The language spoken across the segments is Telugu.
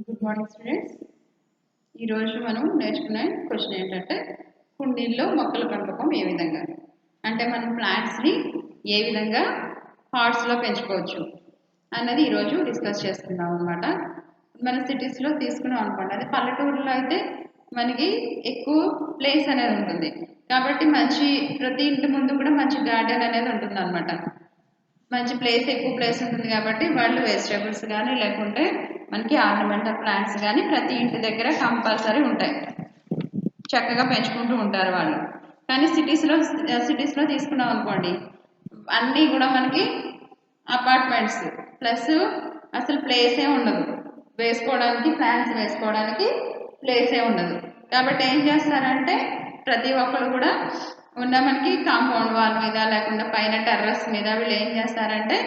Good morning students. ఈరోజు మనం నేర్చుకునే క్వశ్చన్ ఏంటంటే కుండీల్లో మొక్కల పెంపకం ఏ విధంగా, అంటే మనం ప్లాంట్స్ని ఏ విధంగా పాట్స్లో పెంచుకోవచ్చు అన్నది ఈరోజు డిస్కస్ చేసుకుందాం అనమాట. మన సిటీస్లో తీసుకున్నాం అనుకోండి, అది పల్లెటూరులో అయితే మనకి ఎక్కువ ప్లేస్ అనేది ఉంటుంది కాబట్టి మంచి ప్రతి ఇంటి ముందు కూడా మంచి గార్డెన్ అనేది ఉంటుంది అనమాట. మంచి ప్లేస్, ఎక్కువ ప్లేస్ ఉంటుంది కాబట్టి వాళ్ళు వెజిటేబుల్స్ కానీ లేకుంటే మనకి ఆర్నమెంటల్ ప్లాంట్స్ కానీ ప్రతి ఇంటి దగ్గర కంపల్సరీ ఉంటాయి, చక్కగా పెంచుకుంటూ ఉంటారు వాళ్ళు. కానీ సిటీస్లో తీసుకున్నాం అనుకోండి, అన్నీ కూడా మనకి అపార్ట్మెంట్స్ ప్లస్ అసలు ప్లేసే ఉండదు, వేసుకోవడానికి ప్లాంట్స్ వేసుకోవడానికి ప్లేసే ఉండదు. కాబట్టి ఏం చేస్తారంటే ప్రతి ఒక్కరు కూడా ఉన్న మనకి కాంపౌండ్ వాల్ మీద లేకుండా పైన టెర్రస్ మీద వీళ్ళు ఏం చేస్తారంటే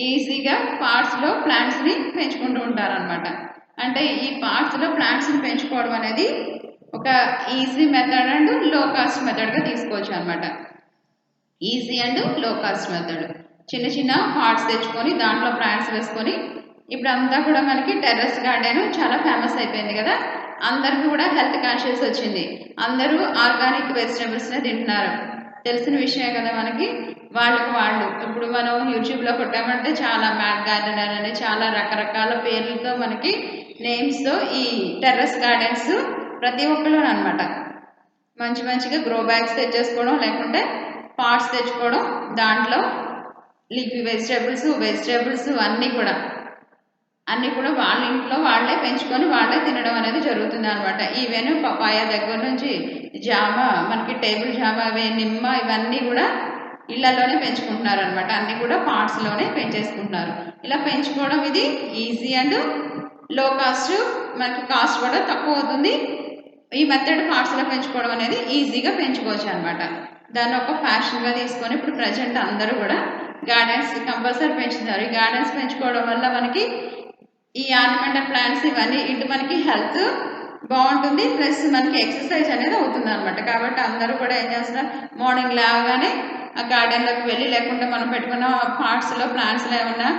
ఈజీగా పార్ట్స్లో ప్లాంట్స్ని పెంచుకుంటూ ఉంటారనమాట. అంటే ఈ పార్ట్స్లో ప్లాంట్స్ని పెంచుకోవడం అనేది ఒక ఈజీ మెథడ్ అండ్ లో కాస్ట్ మెథడ్గా తీసుకోవచ్చు అనమాట. ఈజీ అండ్ లో కాస్ట్ మెథడ్. చిన్న చిన్న పార్ట్స్ తెచ్చుకొని దాంట్లో ప్లాంట్స్ వేసుకొని, ఇప్పుడు అంతా కూడా మనకి టెర్రస్ గార్డెన్ చాలా ఫేమస్ అయిపోయింది కదా, అందరికీ కూడా హెల్త్ కాన్షియస్ వచ్చింది, అందరూ ఆర్గానిక్ వెజిటేబుల్స్నే తింటున్నారు, తెలిసిన విషయమే కదా మనకి. వాళ్ళు ఇప్పుడు మనం యూట్యూబ్లో కొట్టామంటే చాలా మ్యాట్ గార్డెనర్ అని చాలా రకరకాల పేర్లతో మనకి నేమ్స్తో ఈ టెర్రస్ గార్డెన్స్ ప్రతి ఒక్కరు అనమాట. మంచిగా గ్రో బ్యాగ్స్ తెచ్చేసుకోవడం లేకుంటే పాట్స్ తెచ్చుకోవడం, దాంట్లో లీఫీ వెజిటేబుల్స్ అన్నీ కూడా వాళ్ళ ఇంట్లో వాళ్ళే పెంచుకొని వాళ్ళే తినడం అనేది జరుగుతుంది అనమాట. ఈవెన్ పపాయ దగ్గర నుంచి జామ, మనకి టేబుల్ జామ, నిమ్మ, ఇవన్నీ కూడా ఇళ్లలోనే పెంచుకుంటున్నారు అనమాట. అన్నీ కూడా పాట్స్లోనే పెంచేసుకుంటున్నారు. ఇలా పెంచుకోవడం ఇది ఈజీ అండ్ లో కాస్ట్, మనకి కాస్ట్ కూడా తక్కువ అవుతుంది. ఈ మెథడ్ పార్ట్స్లో పెంచుకోవడం అనేది ఈజీగా పెంచుకోవచ్చు అనమాట. దాన్ని ఒక ఫ్యాషన్గా తీసుకొని ఇప్పుడు ప్రజెంట్ అందరూ కూడా గార్డెన్స్ కంపల్సరీ పెంచుతున్నారు. ఈ గార్డెన్స్ పెంచుకోవడం వల్ల మనకి ఈ ఆర్నమెంటల్ ప్లాంట్స్ ఇవన్నీ ఇటు మనకి హెల్త్ బాగుంటుంది, ప్లస్ మనకి ఎక్సర్సైజ్ అనేది అవుతుంది అనమాట. కాబట్టి అందరూ కూడా ఏం చేస్తున్నారు, మార్నింగ్ లేవగానే ఆ గార్డెన్లోకి వెళ్ళి లేకుంటే మనం పెట్టుకున్న పార్ట్స్లో ప్లాంట్స్లో ఏమన్నా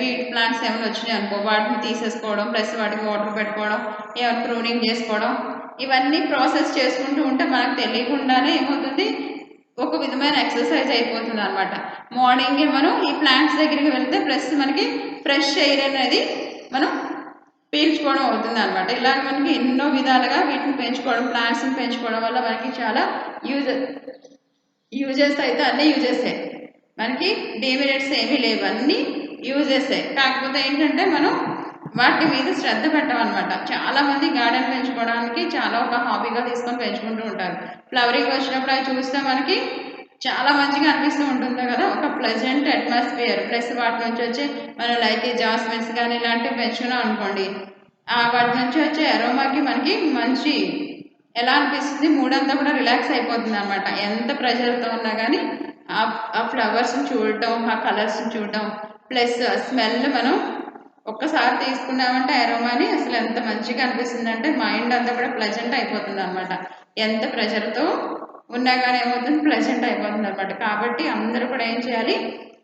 వీడ్ ప్లాంట్స్ ఏమైనా వచ్చినాయి అనుకో, వాటిని తీసేసుకోవడం, ప్లస్ వాటికి వాటర్ పెట్టుకోవడం, ఏమైనా ప్రూనింగ్ చేసుకోవడం, ఇవన్నీ ప్రాసెస్ చేసుకుంటూ ఉంటే మనకు తెలియకుండానే ఏమవుతుంది, ఒక విధమైన ఎక్సర్సైజ్ అయిపోతుంది అనమాట. మార్నింగే మనం ఈ ప్లాంట్స్ దగ్గరికి వెళ్తే ప్లస్ మనకి ఫ్రెష్ ఎయిర్ అనేది మనం పీల్చుకోవడం అవుతుంది అనమాట. ఇలాగ మనకి ఎన్నో విధాలుగా వీటిని పెంచుకోవడం, ప్లాంట్స్ని పెంచుకోవడం వల్ల మనకి చాలా యూజెస్ అయితే అన్నీ యూజెసే, మనకి డిమెరిట్స్ ఏమీ లేవు, అన్నీ యూజెసే. కాకపోతే ఏంటంటే మనం వాటి మీద శ్రద్ధ పెట్టామన్నమాట. చాలామంది గార్డెన్ పెంచుకోవడానికి చాలా ఒక హాబీగా తీసుకొని పెంచుకుంటూ ఉంటారు. ఫ్లవరింగ్ వచ్చినప్పుడు అవి చూస్తే మనకి చాలా మంచిగా అనిపిస్తూ ఉంటుంది కదా, ఒక ప్లెజెంట్ అట్మాస్ఫియర్. ప్లస్ వాటి నుంచి వచ్చే మనం లైక్ జాస్మిన్స్ కానీ ఇలాంటివి పెంచుకున్నాం అనుకోండి, వాటి నుంచి వచ్చే అరోమాకి మనకి మంచి ఎలా అనిపిస్తుంది, మూడంతా కూడా రిలాక్స్ అయిపోతుంది అనమాట. ఎంత ప్రెషర్తో ఉన్నా కానీ ఆ ఫ్లవర్స్ని చూడటం, ఆ కలర్స్ని చూడటం, ప్లస్ స్మెల్ మనం ఒక్కసారి తీసుకున్నామంటే అరోమాని అసలు ఎంత మంచిగా అనిపిస్తుంది అంటే మైండ్ అంతా కూడా ప్లెజెంట్ అయిపోతుంది అనమాట. ఎంత ప్రెషర్తో ఉన్నా కానీ ఏమవుతుంది, ప్లెజెంట్ అయిపోతుంది అనమాట. కాబట్టి అందరూ కూడా ఏం చేయాలి,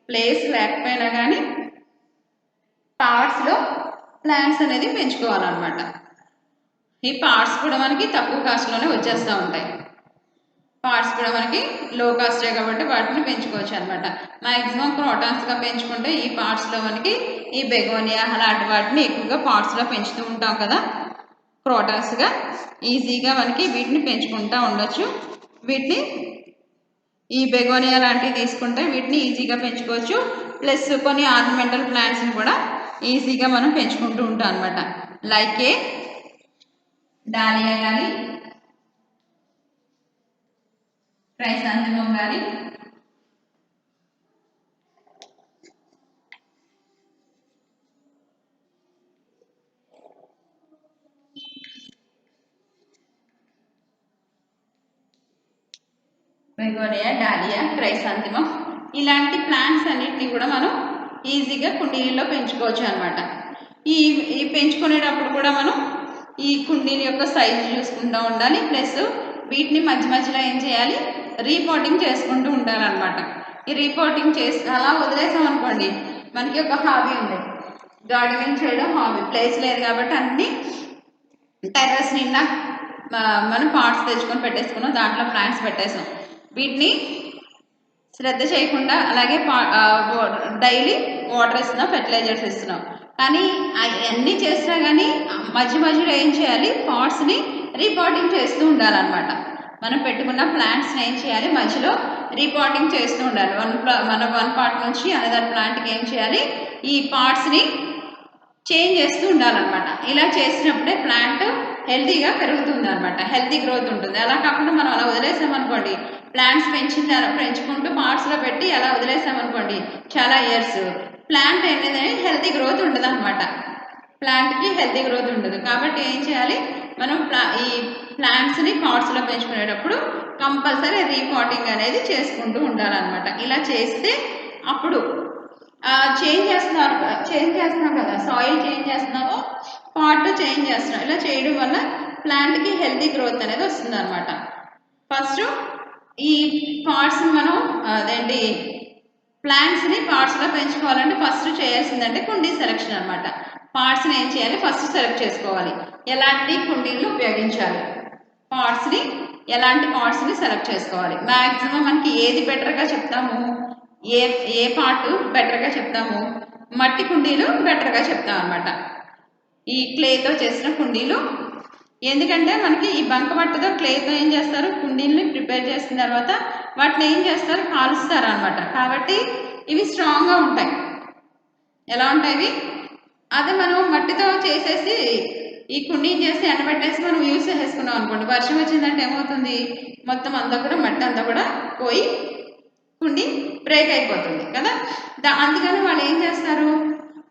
ప్లేస్ లేకపోయినా కానీ పార్ట్స్లో ప్లాంట్స్ అనేది పెంచుకోవాలన్నమాట. ఈ పార్ట్స్ కూడా మనకి తక్కువ కాస్ట్లోనే వచ్చేస్తూ ఉంటాయి. పార్ట్స్ కూడా మనకి లో కాస్టే కాబట్టి వాటిని పెంచుకోవచ్చు అనమాట. మ్యాక్సిమం క్రోటాన్స్గా పెంచుకుంటే ఈ పార్ట్స్లో మనకి ఈ బెగోనియా అలాంటి వాటిని ఎక్కువగా పార్ట్స్లో పెంచుతూ ఉంటాం కదా, క్రోటాన్స్గా ఈజీగా మనకి వీటిని పెంచుకుంటూ ఉండొచ్చు. వీటిని ఈ బెగోనియా లాంటివి తీసుకుంటే వీటిని ఈజీగా పెంచుకోవచ్చు. ప్లస్ కొన్ని ఆర్నమెంటల్ ప్లాంట్స్ని కూడా ఈజీగా మనం పెంచుకుంటూ ఉంటాం అనమాట. లైక్ ఏ డాలియా కానీ క్రైసాంథెమం కానీ బెగోనియా, డాలియా, క్రైసాంథెమం ఇలాంటి ప్లాంట్స్ అన్నిటిని కూడా మనం ఈజీగా కుండీలలో పెంచుకోవచ్చు అనమాట. ఈ పెంచుకునేటప్పుడు కూడా మనం ఈ కుండీల యొక్క సైజు చూసుకుంటూ ఉండాలి. ప్లస్ వీటిని మధ్యలో ఏం చేయాలి, రీపోటింగ్ చేసుకుంటూ ఉండాలన్నమాట. ఈ రీపోటింగ్ చేసి అలా వదిలేసాం అనుకోండి, మనకి ఒక హాబీ ఉంది, గార్డెనింగ్ చేయడం హాబీ. ప్లేస్ లేదు కాబట్టి అన్ని టెర్రస్ నిండా మనం పాట్స్ తెచ్చుకొని పెట్టేసుకున్నాం, దాంట్లో ప్లాంట్స్ పెట్టేసాం. వీటిని శ్రద్ధ చేయకుండా అలాగే డైలీ వాటర్ ఇస్తున్నాం, ఫెర్టిలైజర్స్ ఇస్తున్నాం. కానీ అన్నీ చేసినా కానీ మధ్యలో ఏం చేయాలి, పాట్స్ని రీపాటింగ్ చేస్తూ ఉండాలన్నమాట. మనం పెట్టుకున్న ప్లాంట్స్ని ఏం చేయాలి, మధ్యలో రీపాటింగ్ చేస్తూ ఉండాలి. మన వన్ పార్ట్ నుంచి అనదర్ ప్లాంట్కి ఏం చేయాలి, ఈ పార్ట్స్ని చేంజ్ చేస్తూ ఉండాలన్నమాట. ఇలా చేసినప్పుడే ప్లాంట్ హెల్తీగా పెరుగుతుంది అనమాట, హెల్తీ గ్రోత్ ఉంటుంది. అలా కాకుండా మనం అలా వదిలేసామనుకోండి, ప్లాంట్స్ పెంచుకుంటూ పార్ట్స్లో పెట్టి అలా వదిలేసామనుకోండి చాలా ఇయర్స్, ప్లాంట్ అనేది హెల్తీ గ్రోత్ ఉండదు అనమాట. ప్లాంట్కి హెల్తీ గ్రోత్ ఉండదు. కాబట్టి ఏం చేయాలి, మనం ఈ ప్లాంట్స్ని పాట్స్లో పెంచుకునేటప్పుడు కంపల్సరీ రీపాటింగ్ అనేది చేసుకుంటూ ఉండాలన్నమాట. ఇలా చేస్తే అప్పుడు చేంజ్ చేస్తున్నాం కదా, సాయిల్ చేంజ్ చేస్తున్నాము, పాట్ చేంజ్ చేస్తున్నాం. ఇలా చేయడం వల్ల ప్లాంట్కి హెల్తీ గ్రోత్ అనేది వస్తుంది అనమాట. ఫస్ట్ ఈ పాట్స్ మనం అదేంటి ప్లాంట్స్ని పాట్స్లో పెంచుకోవాలంటే ఫస్ట్ చేయాల్సిందంటే కుండీ సెలెక్షన్ అనమాట. పాట్స్ని ఏం చేయాలి, ఫస్ట్ సెలెక్ట్ చేసుకోవాలి, ఎలాంటి కుండీలు ఉపయోగించాలి, పాట్స్ని ఎలాంటి పాట్స్ని సెలెక్ట్ చేసుకోవాలి. మ్యాక్సిమం మనకి ఏది బెటర్గా చెప్తాము, ఏ పార్ట్ బెటర్గా చెప్తాము, మట్టి కుండీలు బెటర్గా చెప్తాం అనమాట. ఈ క్లేతో చేసిన కుండీలు, ఎందుకంటే మనకి ఈ బంకమట్టితో క్లేతో ఏం చేస్తారు, కుండీల్ని ప్రిపేర్ చేసిన తర్వాత వాటిని ఏం చేస్తారు, కాలుస్తారు అనమాట. కాబట్టి ఇవి స్ట్రాంగ్గా ఉంటాయి. ఎలా ఉంటాయి ఇవి, అదే మనం మట్టితో చేసేసి ఈ కుండీని చేసి ఎండబెట్టేసి మనం యూజ్ చేసేసుకున్నాం అనుకోండి, వర్షం వచ్చిందంటే ఏమవుతుంది, మొత్తం అంతా కూడా మట్టి అంతా కూడా పోయి కుండీ బ్రేక్ అయిపోతుంది కదా. అందుకని వాళ్ళు ఏం చేస్తారు,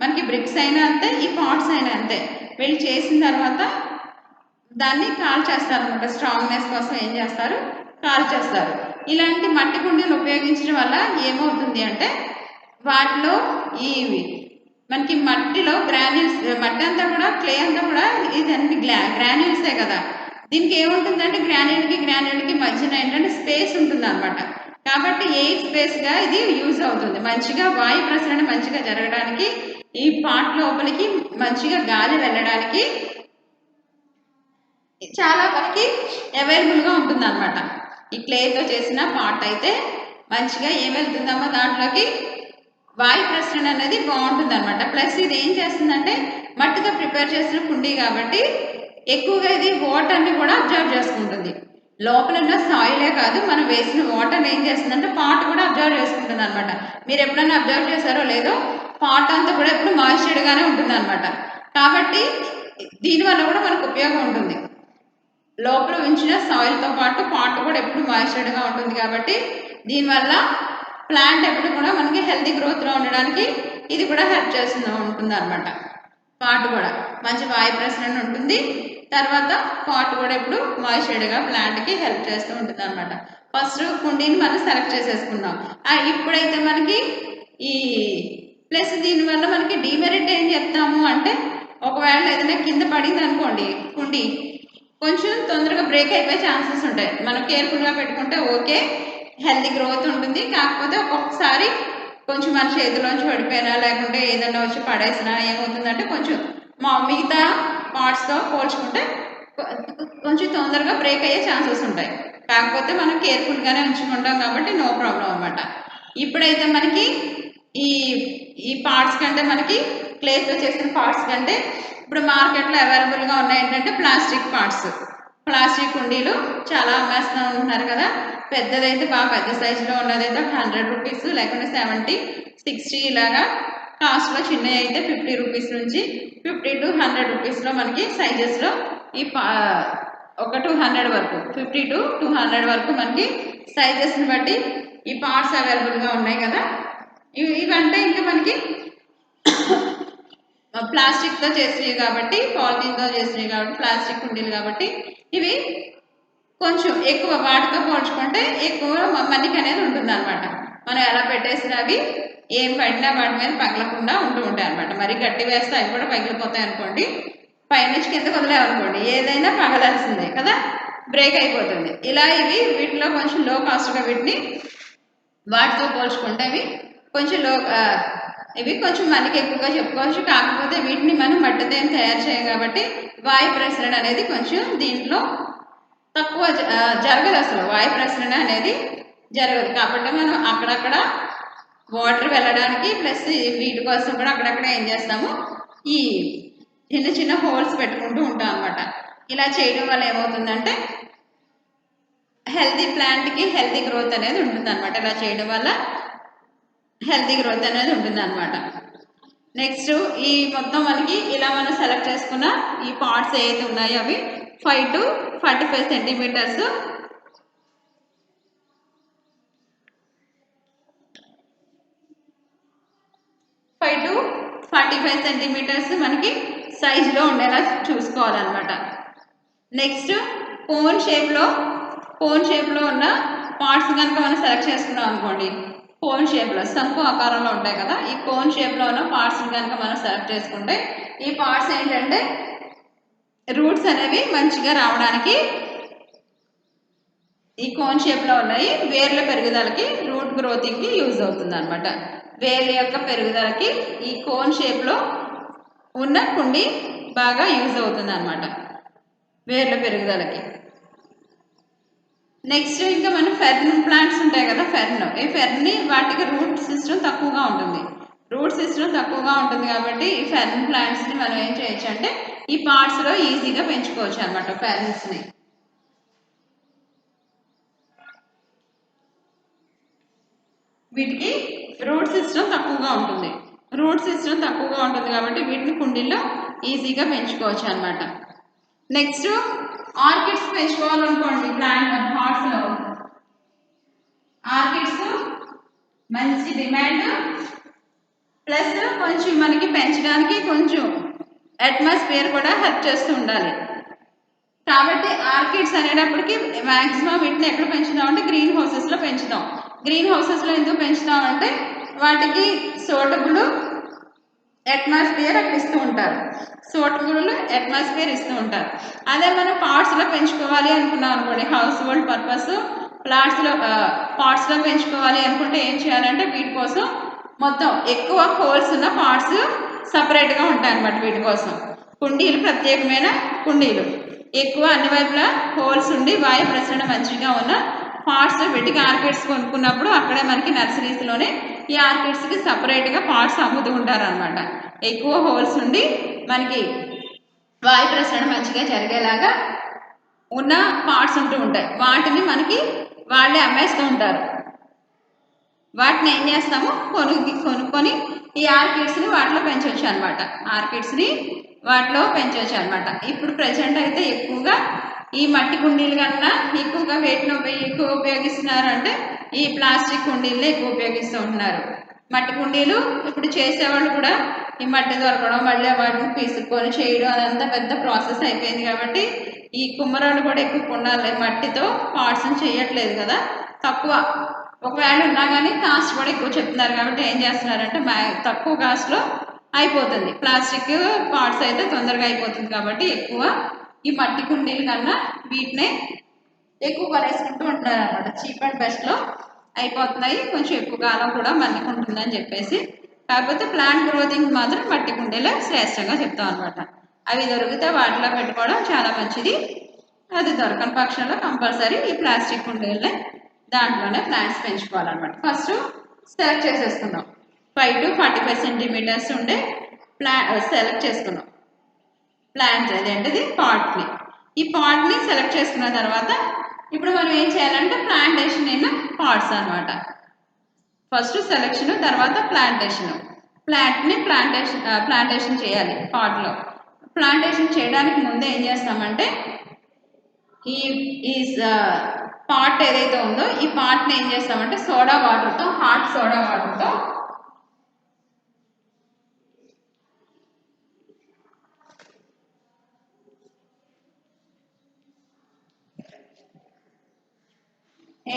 మనకి బ్రిక్స్ అయినా అంతే, ఈ పాట్స్ అయినా అంతే, వీళ్ళు చేసిన తర్వాత దాన్ని కాల్ చేస్తారు అనమాట. స్ట్రాంగ్నెస్ కోసం ఏం చేస్తారు, కాల్ చేస్తారు. ఇలాంటి మట్టి కుండీలు ఉపయోగించడం వల్ల ఏమవుతుంది అంటే వాటిలో ఈ మనకి మట్టిలో గ్రాన్యూల్స్, మట్టి అంతా కూడా క్లే అంతా కూడా ఇదన్నీ గ్రాన్యూల్సే కదా. దీనికి ఏముంటుందంటే గ్రాన్యూల్కి మధ్యన ఏంటంటే స్పేస్ ఉంటుంది అనమాట. కాబట్టి ఎయిర్ స్పేస్గా ఇది యూజ్ అవుతుంది. మంచిగా వాయు ప్రసరణ మంచిగా జరగడానికి, ఈ పాట్ లోపలికి మంచిగా గాలి వెళ్ళడానికి చాలా మనకి అవైలబుల్గా ఉంటుంది అనమాట. ఈ క్లేతో చేసిన పాట్ అయితే మంచిగా ఏం వెళ్తుందమ్మా, దాంట్లోకి వాయు ప్రసరణ అనేది బాగుంటుంది అనమాట. ప్లస్ ఇది ఏం చేస్తుందంటే మట్టితో ప్రిపేర్ చేసిన కుండీ కాబట్టి ఎక్కువగా ఇది వాటర్ని కూడా అబ్జర్వ్ చేసుకుంటుంది. లోపల ఉన్న సాయిలే కాదు, మనం వేసిన వాటర్ ఏం చేస్తుందంటే పాట్ కూడా అబ్జర్వ్ చేసుకుంటుంది అనమాట. మీరు ఎప్పుడైనా అబ్జర్వ్ చేశారో లేదో, పాట్ అంతా కూడా ఎప్పుడు మాయిశ్చర్డ్గానే ఉంటుంది అనమాట. కాబట్టి దీనివల్ల కూడా మనకు ఉపయోగం ఉంటుంది. లోపల ఉంచిన సాయిల్తో పాటు పాట్ కూడా ఎప్పుడు మాయిశ్చర్డ్గా ఉంటుంది. కాబట్టి దీనివల్ల ప్లాంట్ ఎప్పుడు కూడా మనకి హెల్తీ గ్రోత్లో ఉండడానికి ఇది కూడా హెల్ప్ ఉంటుంది అనమాట. పాట్ కూడా మంచి వాయు ప్రసరణ ఉంటుంది. తర్వాత పాట్ కూడా ఎప్పుడు మాయిశ్చర్డ్గా ప్లాంట్కి హెల్ప్ చేస్తూ ఉంటుంది అనమాట. ఫస్ట్ కుండీని మనం సెలెక్ట్ చేసేసుకున్నాం. ఇప్పుడైతే మనకి ఈ ప్లస్ దీనివల్ల మనకి డిమెరిట్ ఏం చెప్తాము అంటే, ఒకవేళ ఏదైనా కింద పడింది అనుకోండి కుండీ, కొంచెం తొందరగా బ్రేక్ అయిపోయే ఛాన్సెస్ ఉంటాయి. మనం కేర్ఫుల్గా పెట్టుకుంటే ఓకే, హెల్తీ గ్రోత్ ఉంటుంది. కాకపోతే ఒక్కొక్కసారి కొంచెం మన చేతిలోంచి పడిపోయినా లేకుంటే ఏదైనా వచ్చి పడేసినా ఏమవుతుందంటే కొంచెం మిగతా పార్ట్స్తో పోల్చుకుంటే కొంచెం తొందరగా బ్రేక్ అయ్యే ఛాన్సెస్ ఉంటాయి. కాకపోతే మనం కేర్ఫుల్గానే ఉంచుకుంటాం కాబట్టి నో ప్రాబ్లం అనమాట. ఇప్పుడైతే మనకి ఈ పార్ట్స్ కంటే, మనకి క్లేతో చేసిన పార్ట్స్ కంటే ఇప్పుడు మార్కెట్లో అవైలబుల్గా ఉన్నాయి ఏంటంటే ప్లాస్టిక్ పార్ట్స్. ప్లాస్టిక్ కుండీలు చాలా అమ్మేస్తూ ఉంటున్నారు కదా. పెద్దదైతే బాగా పెద్ద సైజులో ఉన్నదైతే 100 రూపీస్, లేకుంటే 70, 60 ఇలాగా కాస్ట్లో. చిన్నవి అయితే 50 రూపీస్ నుంచి 50 to 100 రూపీస్లో మనకి సైజెస్లో ఈ ఒక 200 వరకు, 50 to 200 వరకు మనకి సైజెస్ని బట్టి ఈ పార్ట్స్ అవైలబుల్గా ఉన్నాయి కదా. ఇవంటే ఇంకా మనకి ప్లాస్టిక్తో చేసినవి కాబట్టి, పాలిథిన్తో చేసినవి కాబట్టి, ప్లాస్టిక్ కుండీలు కాబట్టి ఇవి కొంచెం ఎక్కువ, వాటితో పోల్చుకుంటే ఎక్కువ మన్నిక అనేది ఉంటుంది అనమాట. మనం ఎలా పెట్టేసినా అవి ఏం పడినా వాటి మీద పగలకుండా ఉంటూ ఉంటాయి అనమాట. మరి గట్టి వేస్తే అవి కూడా పగిలిపోతాయి అనుకోండి, పైనుంచి కింద వదిలేమనుకోండి ఏదైనా పగలాల్సిందే కదా, బ్రేక్ అయిపోతుంది. ఇలా వీటిలో కొంచెం లో కాస్ట్గా వీటిని వాటితో పోల్చుకుంటే అవి కొంచెం ఇవి కొంచెం మనకి ఎక్కువగా చెప్పుకోవచ్చు. కాకపోతే వీటిని మనం మట్టితో ఏం తయారు చేయం కాబట్టి వాయు ప్రసరణ అనేది కొంచెం దీంట్లో తక్కువ జరగదు. అసలు వాయు ప్రసరణ అనేది జరగదు కాబట్టి మనం అక్కడక్కడ వాటర్ వెళ్ళడానికి ప్లస్ వీటి కోసం కూడా అక్కడక్కడ ఏం చేస్తాము, ఈ చిన్న చిన్న హోల్స్ పెట్టుకుంటూ ఉంటాం అనమాట. ఇలా చేయడం వల్ల ఏమవుతుందంటే హెల్తీ ప్లాంట్కి హెల్తీ గ్రోత్ అనేది ఉంటుంది అనమాట. ఇలా చేయడం వల్ల హెల్తీ గ్రోత్ అనేది ఉంటుంది అనమాట. నెక్స్ట్ ఈ మొత్తం మనకి ఇలా మనం సెలెక్ట్ చేసుకున్న ఈ పార్ట్స్ ఏవైతే ఉన్నాయో అవి 5 to 45 సెంటీమీటర్స్ 5 to 45 సెంటీమీటర్స్ మనకి సైజులో ఉండేలా చూసుకోవాలన్నమాట. నెక్స్ట్ కోన్ షేప్లో ఉన్న పార్ట్స్ కనుక మనం సెలెక్ట్ చేసుకున్నాం అనుకోండి, కోన్ షేప్లో శంకు ఆకారంలో ఉంటాయి కదా, ఈ కోన్ షేప్లో ఉన్న పార్ట్స్ కనుక మనం సెలెక్ట్ చేసుకుంటే ఈ పార్ట్స్ ఏంటంటే రూట్స్ అనేవి మంచిగా రావడానికి, ఈ కోన్ షేప్లో ఉన్నాయి వేర్ల పెరుగుదలకి, రూట్ గ్రోతింగ్కి యూజ్ అవుతుంది అనమాట. వేర్ల యొక్క పెరుగుదలకి ఈ కోన్ షేప్లో ఉన్న కుండి బాగా యూజ్ అవుతుంది అనమాట, వేర్ల పెరుగుదలకి. నెక్స్ట్ ఇంకా మనం ఫెర్న్ ప్లాంట్స్ ఉంటాయి కదా, ఈ ఫెర్న్ని వాటికి రూట్ సిస్టమ్ తక్కువగా ఉంటుంది. కాబట్టి ఈ ఫెర్న్ ప్లాంట్స్ని మనం ఏం చేయొచ్చు అంటే ఈ పార్ట్స్లో ఈజీగా పెంచుకోవచ్చు అనమాట ఫెర్న్స్ని. వీటికి రూట్ సిస్టమ్ తక్కువగా ఉంటుంది కాబట్టి వీటిని కుండీల్లో ఈజీగా పెంచుకోవచ్చు అనమాట. నెక్స్ట్ ఆర్కిడ్స్ పెంచుకోవాలనుకోండి, ప్లాంట్ పాట్స్లో ఆర్కిడ్స్ మంచి డిమాండ్, ప్లస్ కొంచెం మనకి పెంచడానికి కొంచెం అట్మాస్ఫియర్ కూడా హెల్ప్ చేస్తూ ఉండాలి. కాబట్టి ఆర్కిడ్స్ అనేటప్పటికి మ్యాక్సిమం వీటిని ఎక్కడ పెంచుతాం అంటే గ్రీన్ హౌసెస్లో పెంచుతాం. గ్రీన్ హౌసెస్లో ఎందుకు పెంచుతాం అంటే వాటికి సూటబుల్ అట్మాస్ఫియర్ అక్కడ ఇస్తూ ఉంటారు. అదే మనం పాట్స్లో పెంచుకోవాలి అనుకున్నాం అనుకోండి, హౌస్ హోల్డ్ పర్పస్ పాట్స్లో పెంచుకోవాలి అనుకుంటే ఏం చేయాలంటే వీటి కోసం మొత్తం ఎక్కువ హోల్స్ ఉన్న పాట్స్ సపరేట్గా ఉంటాయి అన్నమాట. వీటి కోసం కుండీలు, ప్రత్యేకమైన కుండీలు, ఎక్కువ అన్ని వైపులా హోల్స్ ఉండి వాయు ప్రసరణ మంచిగా ఉన్న పాట్స్ వీటికి ఆర్కిడ్స్ కొనుక్కున్నప్పుడు అక్కడే మనకి నర్సరీస్లోనే ఈ ఆర్కిడ్స్కి సపరేట్గా పాట్స్ అమ్ముతూ ఉంటారు అనమాట. ఎక్కువ హోల్స్ ఉండి మనకి వాయు ప్రసరణ మంచిగా జరిగేలాగా ఉన్న పార్ట్స్ ఉంటూ ఉంటాయి. వాటిని మనకి వాళ్ళే అమ్మేస్తూ ఉంటారు. వాటిని ఏం చేస్తాము, కొనుక్కొని ఈ ఆర్కిడ్స్ని వాటిలో పెంచవచ్చు అనమాట. ఇప్పుడు ప్రజెంట్ అయితే ఎక్కువగా ఈ మట్టి కుండీలు కన్నా ఎక్కువగా వేటిని ఎక్కువ ఉపయోగిస్తున్నారు అంటే ఈ ప్లాస్టిక్ కుండీలనే ఎక్కువ ఉపయోగిస్తూ ఉంటున్నారు. మట్టి కుండీలు ఇప్పుడు చేసేవాళ్ళు కూడా ఈ మట్టి దొరకడం, మళ్ళీ వాటిని పీసుకొని చేయడం అదంతా పెద్ద ప్రాసెస్ అయిపోయింది కాబట్టి ఈ కుమ్మరాళ్ళు కూడా ఎక్కువ కుండాలి మట్టితో పార్ట్స్ని చేయట్లేదు కదా, తక్కువ. ఒకవేళ ఉన్నా కానీ కాస్ట్ కూడా ఎక్కువ చెప్తున్నారు కాబట్టి ఏం చేస్తున్నారంటే తక్కువ కాస్ట్లో అయిపోతుంది. ప్లాస్టిక్ పార్ట్స్ అయితే తొందరగా అయిపోతుంది కాబట్టి ఎక్కువ ఈ మట్టి కుండీల కన్నా వీటినే ఎక్కువ కొనేసుకుంటూ ఉంటున్నారు అనమాట. చీప్ అండ్ బెస్ట్లో అయిపోతున్నాయి, కొంచెం ఎక్కువ కాలం కూడా మన్నికుంటుందని చెప్పేసి. కాకపోతే ప్లాంట్ గ్రోతింగ్ మాత్రం మట్టి కుండీలే శ్రేష్టంగా చెప్తాం అనమాట. అవి దొరికితే వాటిలో పెట్టుకోవడం చాలా మంచిది. అది దొరకని పక్షంలో కంపల్సరీ ఈ ప్లాస్టిక్ కుండీలనే దాంట్లోనే ప్లాంట్స్ పెంచుకోవాలన్నమాట. ఫస్ట్ సెలెక్ట్ చేసేసుకున్నాం 5 to 45 సెంటీమీటర్స్ ఉండే సెలెక్ట్ చేసుకున్నాం ప్లాంట్, అదేంటిది పాట్ని. ఈ పాట్ని సెలెక్ట్ చేసుకున్న తర్వాత ఇప్పుడు మనం ఏం చేయాలంటే ప్లాంటేషన్ అయిన పాట్స్ అనమాట. ఫస్ట్ సెలెక్షన్, తర్వాత ప్లాంట్ని ప్లాంటేషన్ చేయాలి పాట్లో. ప్లాంటేషన్ చేయడానికి ముందే ఏం చేస్తామంటే ఈ పాట్ ఏదైతే ఉందో ఈ పాట్ని ఏం చేస్తామంటే హాట్ సోడా వాటర్తో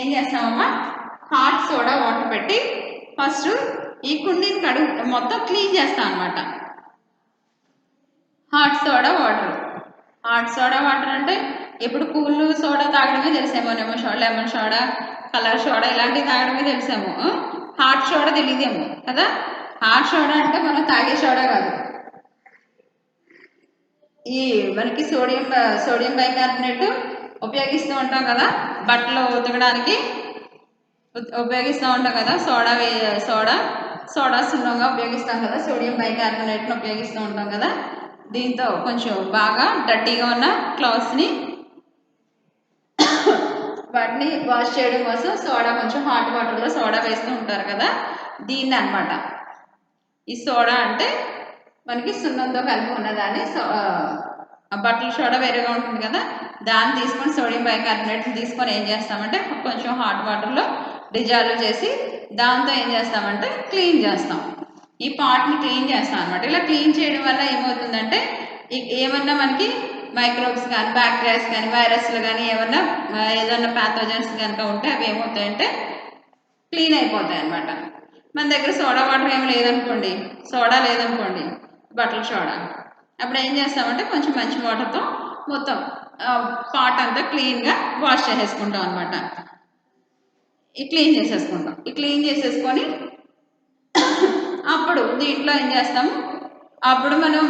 ఏం చేస్తామమ్మా, హాట్ సోడా వాటర్ పెట్టి ఫస్ట్ ఈ కుండీని మొత్తం క్లీన్ చేస్తాం అనమాట. హాట్ సోడా వాటర్ అంటే ఇప్పుడు కూల్ సోడా తాగడమే తెలిసేమో, లెమన్ సోడా, కలర్ సోడా ఇలాంటివి తాగడమే తెలిసేమో, హాట్ సోడా తెలియదేమో కదా. హార్డ్ సోడా అంటే మనం తాగే సోడా కాదు, ఈ మనకి సోడియం బైకార్బోనేట్ ఉపయోగిస్తూ ఉంటాం కదా, బట్టలు ఉతకడానికి ఉపయోగిస్తూ ఉంటాం కదా, సోడా సున్నంగా ఉపయోగిస్తాం కదా, సోడియం బైకార్బోనేట్ని ఉపయోగిస్తూ ఉంటాం కదా. దీంతో కొంచెం బాగా డర్టీగా ఉన్న క్లాత్స్ని వాటిని వాష్ చేయడం కోసం సోడా, కొంచెం హాట్ వాటర్లో సోడా వేస్తూ ఉంటారు కదా, దీన్ని అనమాట. ఈ సోడా అంటే మనకి సున్నంతో కలిపి ఉన్నదాన్ని బట్టల సోడా వేరేగా ఉంటుంది కదా, దాన్ని తీసుకొని సోడియం బైకార్బోనేట్ని తీసుకొని ఏం చేస్తామంటే కొంచెం హాట్ వాటర్లో డిజాల్వ్ చేసి దాంతో ఏం చేస్తామంటే క్లీన్ చేస్తాం, ఈ పాట్ని క్లీన్ చేస్తాం అనమాట. ఇలా క్లీన్ చేయడం వల్ల ఏమవుతుందంటే ఏమన్నా మనకి మైక్రోబ్స్ కానీ బ్యాక్టీరియాస్ కానీ వైరస్లు కానీ ఏమన్నా ఏదన్నా ప్యాథోజన్స్ కనుక ఉంటే అవి ఏమవుతాయంటే క్లీన్ అయిపోతాయి అనమాట. మన దగ్గర సోడా వాటర్ ఏమి లేదనుకోండి, సోడా లేదనుకోండి, బట్టల సోడా, అప్పుడు ఏం చేస్తామంటే కొంచెం మంచి వాటర్తో మొత్తం పాట్ అంతా క్లీన్గా వాష్ చేసేసుకుంటాం అనమాట. ఈ క్లీన్ చేసేసుకొని అప్పుడు దీంట్లో ఏం చేస్తాము, అప్పుడు మనం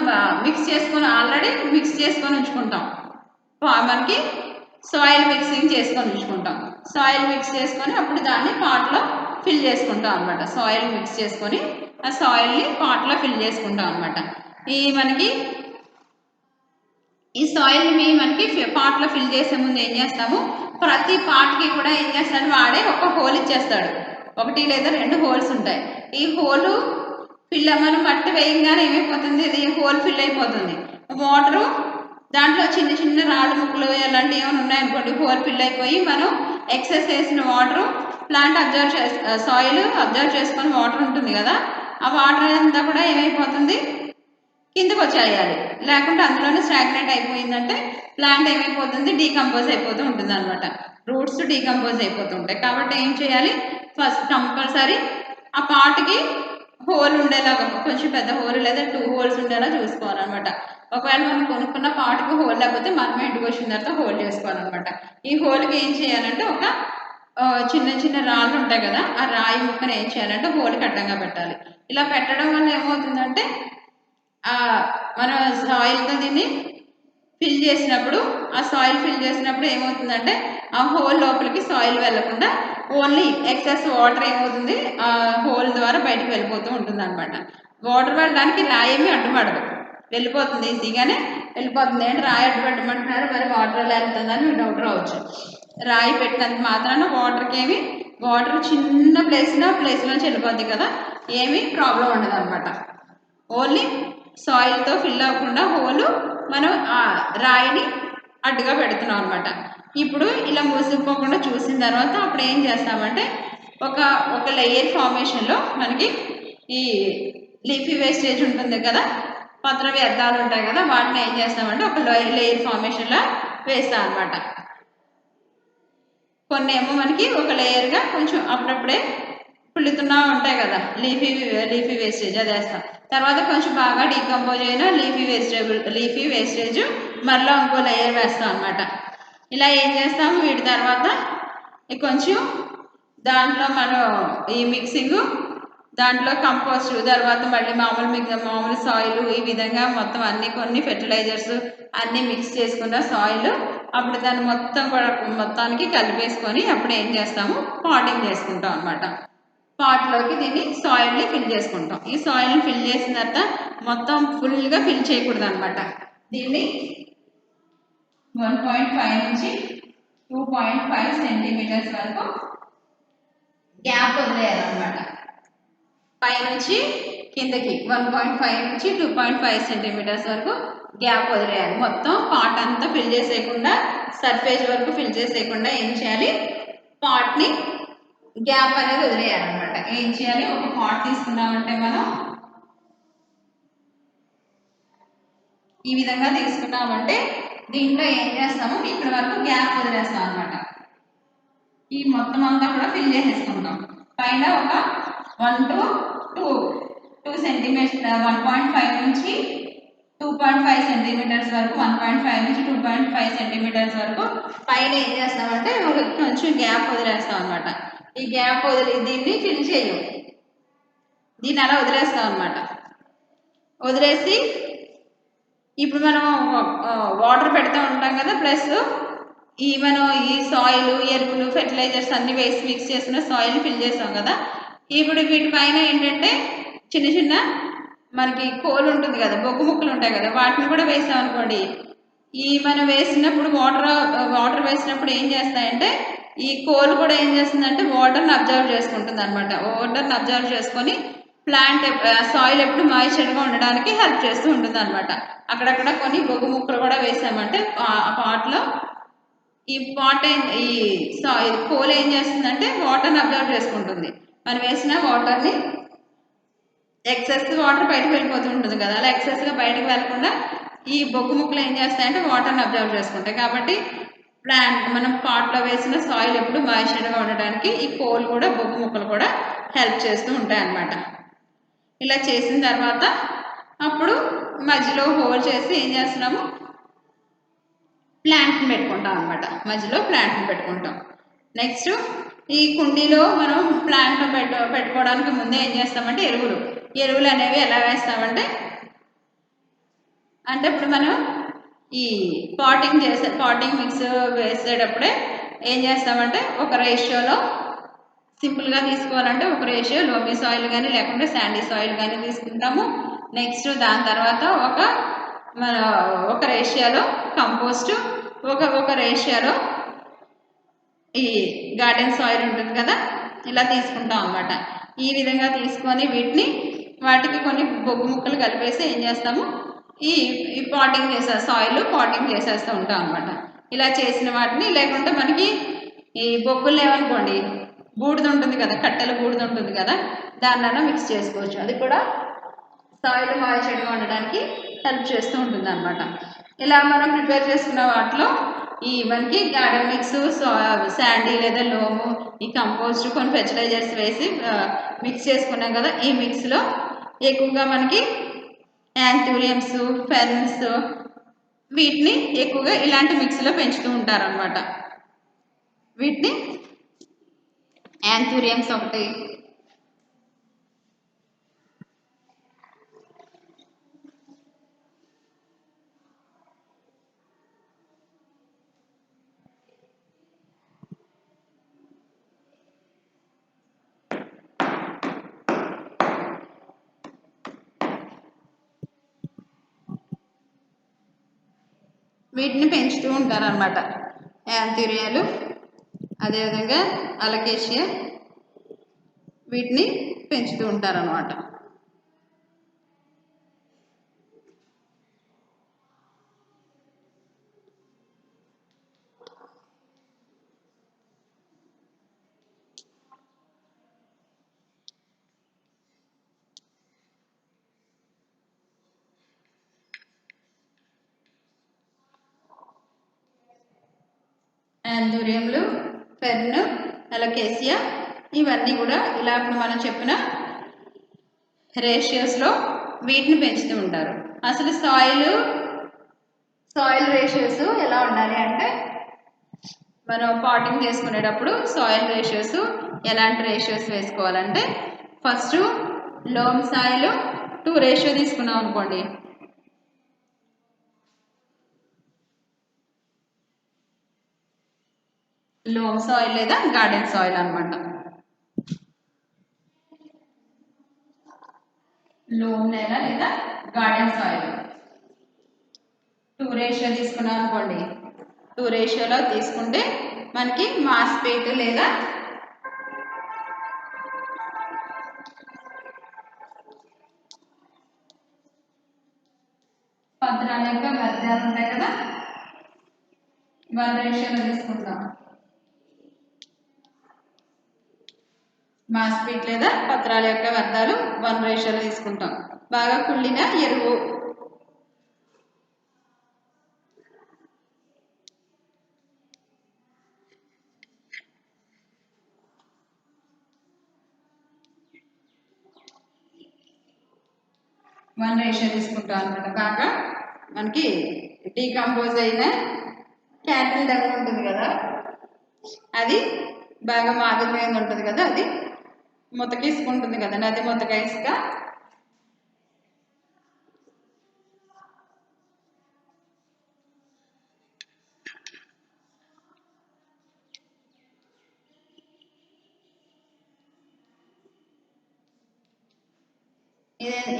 ఆల్రెడీ మిక్స్ చేసుకొని ఉంచుకుంటాం, మనకి సాయిల్ మిక్సింగ్ చేసుకొని ఉంచుకుంటాం. సాయిల్ మిక్స్ చేసుకొని అప్పుడు దాన్ని పాట్లో ఫిల్ చేసుకుంటాం అనమాట. సాయిల్ మిక్స్ చేసుకొని ఆ సాయిల్ని పాట్లో ఫిల్ చేసుకుంటాం అనమాట. ఈ సాయిల్ని మనకి పాట్లో ఫిల్ చేసే ముందు ఏం చేస్తాము, ప్రతి పార్ట్కి కూడా ఏం చేస్తాడు వాడే ఒక హోల్ ఇచ్చేస్తాడు, 1 లేదా 2 హోల్స్ ఉంటాయి. ఈ హోలు మనం మట్టి వేయంగానే ఏమైపోతుంది, ఇది హోల్ ఫిల్ అయిపోతుంది. వాటరు దాంట్లో చిన్న చిన్న రాళ్ళు ముక్కలు అలాంటివి ఏమైనా ఉన్నాయనుకోండి, హోల్ ఫిల్ అయిపోయి మనం ఎక్సెస్ వేసిన వాటరు ప్లాంట్ సాయిల్ అబ్జర్వ్ చేసుకొని వాటర్ ఉంటుంది కదా, ఆ వాటర్ అంతా కూడా ఏమైపోతుంది కిందకు వచ్చేయాలి, లేకుంటే అందులోనే స్టాగ్నేట్ అయిపోయిందంటే ప్లాంట్ ఏమైపోతుంది డీకంపోజ్ అయిపోతూ ఉంటుంది అనమాట, రూట్స్ డీకంపోజ్ అయిపోతుంటాయి. కాబట్టి ఏం చేయాలి, ఫస్ట్ కంపల్సరీ ఆ పార్ట్కి హోల్ ఉండేలాగా కొంచెం పెద్ద హోల్ లేదా 2 హోల్స్ ఉండేలా చూసుకోవాలన్నమాట. ఒకవేళ మనం కొనుక్కున్న పార్ట్కి హోల్ లేకపోతే మనమే ఇంటికి వచ్చిన తర్వాత హోల్ చేసుకోవాలన్నమాట. ఈ హోల్కి ఏం చేయాలంటే ఒక చిన్న చిన్న రాళ్ళు ఉంటాయి కదా, ఆ రాయి ముక్కను ఏం చేయాలంటే హోల్కి అడ్డంగా పెట్టాలి. ఇలా పెట్టడం వల్ల ఏమవుతుందంటే మనం సాయిల్తో దీన్ని ఫిల్ చేసినప్పుడు ఏమవుతుందంటే ఆ హోల్ లోపలికి సాయిల్ వెళ్ళకుండా ఓన్లీ ఎక్సెస్ వాటర్ ఏమవుతుంది ఆ హోల్ ద్వారా బయటకు వెళ్ళిపోతూ ఉంటుంది అనమాట. వాటర్ వెళ్ళడానికి రాయి ఏమి అడ్డుపడదు, వెళ్ళిపోతుంది, ఈజీగానే వెళ్ళిపోతుంది. ఏంటి రాయి అడ్డుపెట్టమంటున్నారు, మరి వాటర్ ఎలా వెళ్తుందని మీకు డౌట్ రావచ్చు. రాయి పెట్టినంత మాత్రాన వాటర్ చిన్న ప్లేస్లోంచి వెళ్ళిపోద్ది కదా, ఏమీ ప్రాబ్లం ఉండదు అనమాట. ఓన్లీ సాయిల్తో ఫిల్ అవ్వకుండా హోలు మనం ఆ రాయిని అడ్డుగా పెడుతున్నాం అనమాట. ఇప్పుడు ఇలా మూసుకుపోకుండా చూసిన తర్వాత అప్పుడు ఏం చేస్తామంటే ఒక లేయర్ ఫార్మేషన్లో మనకి ఈ లీఫీ వేస్టేజ్ ఉంటుంది కదా, పత్ర వ్యర్థాలు ఉంటాయి కదా, వాటిని ఏం చేస్తామంటే ఒక లేయర్ ఫార్మేషన్లో వేస్తాం అనమాట. కొన్ని ఏమో మనకి ఒక లేయర్గా కొంచెం అప్పుడప్పుడే పుల్లుతున్నా ఉంటాయి కదా, లీఫీ వేస్టేజ్ అది వేస్తాం. తర్వాత కొంచెం బాగా డీకంపోజ్ అయిన లీఫీ వేస్టేజ్ మరలా ఇంకో లేయర్ వేస్తాం అనమాట. ఇలా ఏం చేస్తాము, వీటి తర్వాత కొంచెం దాంట్లో మనం ఈ మిక్సింగ్, దాంట్లో కంపోస్ట్, తర్వాత మళ్ళీ మామూలు సాయిల్, ఈ విధంగా మొత్తం కొన్ని ఫెర్టిలైజర్స్ అన్నీ మిక్స్ చేసుకున్న సాయిల్, అప్పుడు దాన్ని మొత్తానికి కలిపేసుకొని అప్పుడు ఏం చేస్తాము పాటింగ్ చేసుకుంటాం అనమాట. పాట్లోకి దీన్ని సాయిల్ని ఫిల్ చేసుకుంటాం. ఈ సాయిల్ని ఫిల్ చేసిన తర్వాత మొత్తం ఫుల్గా ఫిల్ చేయకూడదు అనమాట. దీన్ని 1.5 నుంచి 2.5 సెంటీమీటర్స్ వరకు గ్యాప్ వదిలేయాలన్నమాట. పైనుంచి కిందకి 1.5 నుంచి 2.5 సెంటీమీటర్స్ వరకు గ్యాప్ వదిలేయాలి. మొత్తం పాట్ అంతా ఫిల్ చేసేయకుండా, సర్ఫేస్ వరకు ఫిల్ చేసేయకుండా ఏం చేయాలి, పాట్ని గ్యాప్ అనేది వదిలేయాలన్నమాట. ఏం చేయాలి, ఒక పాట్ తీసుకున్నామంటే మనం ఈ విధంగా తీసుకున్నామంటే దీంట్లో ఏం చేస్తాము, ఇక్కడ వరకు గ్యాప్ వదిలేస్తాం అనమాట. ఈ మొత్తం అంతా కూడా ఫిల్ చేసేసుకుంటాం. పైన ఒక 1 to 2 సెంటీమీటర్ 1.5 నుంచి 2.5 సెంటీమీటర్స్ వరకు 1.5 నుంచి 2.5 సెంటీమీటర్స్ వరకు పైన ఏం చేస్తామంటే కొంచెం గ్యాప్ వదిలేస్తాం అనమాట. ఈ గ్యాప్ వదిలి దీన్ని ఫిల్ చేయం. దీన్ని అలా వదిలేస్తాం అనమాట. వదిలేసి ఇప్పుడు మనం వాటర్ పెడతా ఉంటాం కదా, ప్లస్ మనం ఈ సాయిల్, ఎరువులు, ఫెర్టిలైజర్స్ అన్ని వేసి మిక్స్ చేసిన సాయిల్ ఫిల్ చేస్తాం కదా. ఇప్పుడు వీటిపైన ఏంటంటే చిన్న చిన్న మనకి కోల్ ఉంటుంది కదా, బొగ్గు ముక్కలు ఉంటాయి కదా, వాటిని కూడా వేసాం అనుకోండి. మనం వేసినప్పుడు వాటర్ వేసినప్పుడు ఏం చేస్తాయంటే ఈ కోల్ కూడా ఏం చేస్తుందంటే వాటర్ని అబ్జర్వ్ చేసుకుంటుంది అనమాట. వాటర్ని అబ్జర్వ్ చేసుకొని ప్లాంట్ సాయిల్ ఎప్పుడు మాయిశ్చర్గా ఉండడానికి హెల్ప్ చేస్తూ ఉంటుంది అనమాట. అక్కడక్కడ కొన్ని బొగ్గు ముక్కలు కూడా వేసామంటే ఆ పాట్లో ఈ కోల్ ఏం చేస్తుందంటే వాటర్ని అబ్జర్వ్ చేసుకుంటుంది. మనం వేసిన వాటర్ని ఎక్సెస్ వాటర్ బయటకు వెళ్ళిపోతూ ఉంటుంది కదా, అలా ఎక్సెస్గా బయటకు వెళ్ళకుండా ఈ బొగ్గు ముక్కలు ఏం చేస్తాయంటే వాటర్ని అబ్జర్వ్ చేసుకుంటాయి. కాబట్టి మనం పాట్లో వేసిన సాయిల్ ఎప్పుడు మాయిశ్చర్గా ఉండడానికి ఈ కోల్ కూడా, బొగ్గు ముక్కలు కూడా హెల్ప్ చేస్తూ ఉంటాయి అన్నమాట. ఇలా చేసిన తర్వాత అప్పుడు మధ్యలో హోల్ చేసి ఏం చేస్తున్నాము, ప్లాంట్ని పెట్టుకుంటాం అనమాట. మధ్యలో ప్లాంట్ని పెట్టుకుంటాం. నెక్స్ట్ ఈ కుండీలో మనం ప్లాంట్ పెట్టుకోవడానికి ముందే ఏం చేస్తామంటే ఎరువులు అనేవి ఎలా వేస్తామంటే ఇప్పుడు మనం ఈ పాటింగ్ మిక్స్ వేసేటప్పుడే ఏం చేస్తామంటే ఒక రేషియోలో సింపుల్గా తీసుకోవాలంటే ఒక రేషియో లోమీ సాయిల్ కానీ లేకుంటే శాండీ సాయిల్ కానీ తీసుకుంటాము. నెక్స్ట్ దాని తర్వాత ఒక రేషియోలో కంపోస్ట్, ఒక రేషియోలో ఈ గార్డెన్ సాయిల్ ఉంటుంది కదా, ఇలా తీసుకుంటాం అన్నమాట. ఈ విధంగా తీసుకొని వాటికి కొన్ని బొగ్గు ముక్కలు కలిపేసి ఏం చేస్తాము, ఈ సాయిల్ పాటింగ్ చేసేస్తూ ఉంటాం అన్నమాట. ఇలా చేసిన వాటిని, లేకుంటే మనకి ఈ బొగ్గులు లేవనుకోండి, బూడిద ఉంటుంది కదా, కట్టెల బూడిద ఉంటుంది కదా, దాన్నైనా మిక్స్ చేసుకోవచ్చు. అది కూడా సాయిల్ మాయిశ్చర్గా ఉండడానికి హెల్ప్ చేస్తూ ఉంటుంది అనమాట. ఇలా మనం ప్రిపేర్ చేసుకున్న వాటిలో మనకి గార్డెన్ మిక్స్, శాండీ లేదా లోము, ఈ కంపోస్ట్, కొన్ని ఫెర్టిలైజర్స్ వేసి మిక్స్ చేసుకున్నాం కదా. ఈ మిక్స్లో ఎక్కువగా మనకి యాంథూరియమ్స్, ఫెర్న్స్, వీటిని ఎక్కువగా ఇలాంటి మిక్స్లో పెంచుతూ ఉంటారనమాట. వీటిని యాంథూరియమ్స్ ఒకటి, వీటిని పెంచుతూ ఉంటారనమాట. యాంథూరియాలు, అదేవిధంగా అలకేషియా, వీటిని పెంచుతూ ఉంటారనమాట. యాంథూరియంలు, ఫెర్న్, అలకేసియా, ఇవన్నీ కూడా ఇలా ఇప్పుడు మనం చెప్పిన రేషియోస్లో వీటిని పెంచుతూ ఉంటారు. అసలు సాయిల్ రేషియోస్ ఎలా ఉండాలి అంటే, మనం పాటింగ్ చేసుకునేటప్పుడు సాయిల్ రేషియోస్ ఎలాంటి రేషియోస్ వేసుకోవాలంటే, ఫస్ట్ లోమ్ సాయిల్ 2 రేషియో తీసుకున్నాం అనుకోండి, లోమ్ సాయిల్ లేదా గార్డెన్ సాయిల్ అనమాట. లోమ్ నేల లేదా గార్డెన్ సాయిల్ 2 రేషియో తీసుకున్నాం అనుకోండి. 2 రేషియోలో తీసుకుంటే మనకి మాస్పేట్ లేదా పత్రాల యొక్క వ్యర్థాలు ఉంటాయి కదా, 1 రేషియోలో తీసుకుంటాం. మాస్పేట్ లేదా పత్రాల యొక్క వ్యర్థాలు 1 రేషియోలో తీసుకుంటాం. బాగా కుళ్ళిన ఎరువు, వన్ రేషియో తీసుకుంటాం అనమాట. బాగా మనకి డీకంపోజ్ అయిన క్యాటిల్ డంగ్ ఉంటుంది కదా, అది బాగా మాగిపోయింది ఉంటుంది కదా, అది ముతక ఇసుక ఉంటుంది కదండి, అది ముతక ఇసుక.